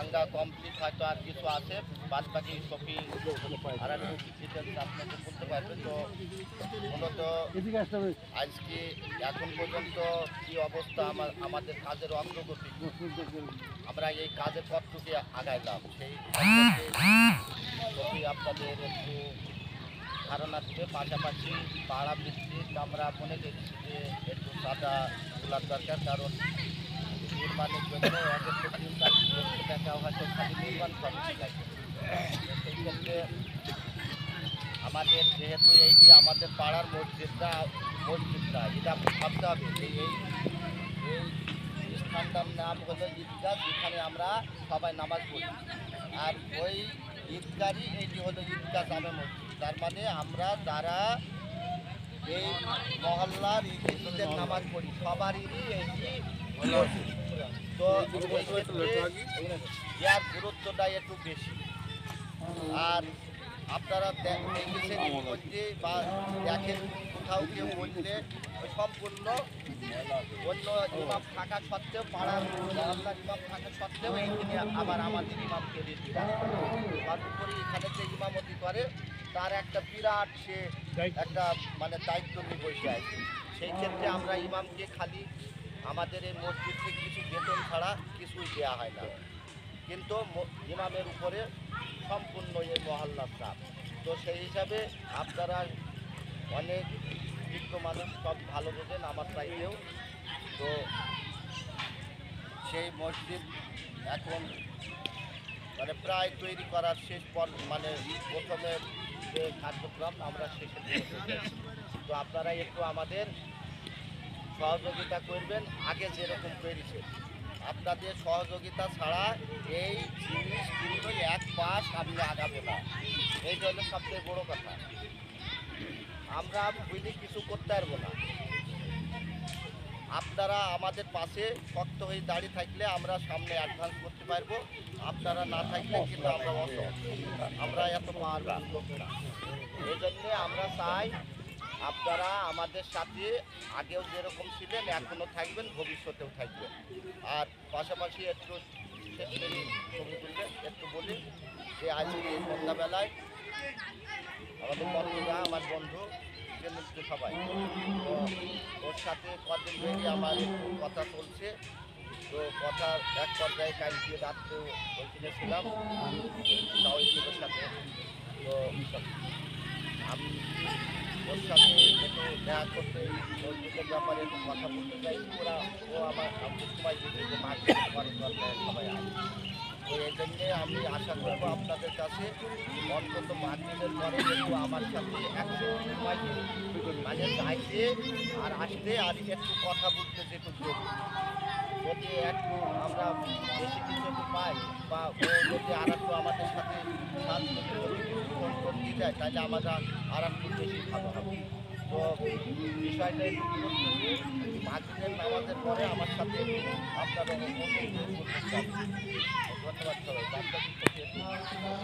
ভাঙ্গা কমপ্লিট, হয়তো আর কিছু আছে, বাদ বাকি শপিং আর একটু ডিটেলস আপনাকে বলতে পারবে। তো মূলত আজকে এখন পর্যন্ত কী অবস্থা, আমাদের কাজের অগ্রগতি, আমরা এই কাজের কতটুকু আগাইলাম, সেই আপনাদের একটু ধারণা দিবে। পাশাপাশি পাড়া ভিত্তিক আমরা মনে করছি যে একটু সাদা তোলার দরকার, কারণ নির্মাণের জন্য এক একটু 3-4 লক্ষ টাকা হয়তো খালি নির্মাণ কমিটি লাগে। সেই ক্ষেত্রে আমাদের যেহেতু এইটি আমাদের পাড়ার মসজিদটা এটা ভাবতে হবে যে এই স্থানটার নাম হলো ঈদগাহ, যেখানে আমরা সবাই নামাজ পড়ি, আর ওই ঈদগাহই এইটি হলো ঈদগাহ জামে মসজিদ। তার মানে আমরা যারা এই মহল্লার ঈদের নামাজ পড়ি সবারই এইটি হলো। তো এই ক্ষেত্রে ইয়ার গুরুত্বটা একটু বেশি। আর আপনারা দেখেছেন মধ্যে বা দেখেন কোথাও কেউ বললে সম্পূর্ণ অন্য ইমাম থাকা সত্ত্বেও, পাড়ার মহল্লার ইমাম থাকা সত্ত্বেও এইখানে আবার আমাদের ইমামকে রেডি রাখে। তারপরে এখানে যে ইমামতি করে তার একটা বিরাট সে একটা মানে দায়িত্ব নিয়ে বসে আছে। সেই ক্ষেত্রে আমরা ইমামকে খালি আমাদের এই মসজিদ থেকে কিছু বেতন ছাড়া কিছুই দেওয়া হয় না, কিন্তু ইমামের উপরে সম্পূর্ণ এই মহল্লার চাপ। তো সেই হিসাবে আপনারা অনেক বিজ্ঞ মানুষ, সব ভালো বোঝেন আমার চাইতেও। তো সেই মসজিদ এখন মানে প্রায় তৈরি করার শেষ মানে প্রথমে যে কার্যক্রম আমরা শেষে দিয়েছি। তো আপনারা একটু আমাদের সহযোগিতা করবেন, আগে যেরকম করেছে। আপনাদের সহযোগিতা ছাড়া এই জিনিস কিন্তু এক পাশ আপনি আগাবে না, এইটা হলো সবচেয়ে বড় কথা। আমরা বুঝে কিছু করতে পারবো না, আপনারা আমাদের পাশে শক্ত হয়ে দাঁড়িয়ে থাকলে আমরা সামনে অ্যাডভান্স করতে পারবো, আপনারা না থাকলে কিন্তু আমরা আমরা এত পারবেন না। এই জন্যে আমরা চাই আপনারা আমাদের সাথে আগেও যেরকম ছিলেন এখনও থাকবেন, ভবিষ্যতেও থাকবেন। আর পাশাপাশি একটু ছবি তুলবেন, একটু বলি যে আজকে সন্ধ্যাবেলায় আমাদের বন্ধুরা, আমার বন্ধু নিত্য সবাই, তো ওর সাথে কদিন ধরে আমার একটু কথা চলছে। তো কথার এক পর্যায়ে কালকে রাত্রে ওইখানে ছিলাম তাওহিদের সাথে। তো আমি ওর সাথে একটু দেখা করতে, মসজিদের ব্যাপারে একটু কথা বলতে চাই। ও আমার সময় দিতে যে মাঝে সবাই আসে। তো এই জন্যে আমি আশা করবো আপনাদের কাছে অন্তত মাগরিবের পরে একটু আমার সাথে একটু সময় মানে যাইতে আর আসতে আর একটু কথা বলতে যেটু যদি একটু আমরা বেশি কিছু একটু পাই, বা ও যদি আর একটু আমাদের সাথে দিয়ে যায়, তাহলে আমরা আর একটু বেশি ভালো হবে। তো বিষয়টা একটু মাগরিবের নামাজের পরে আমার সাথে আপনারা ধন্যবাদ সবাই।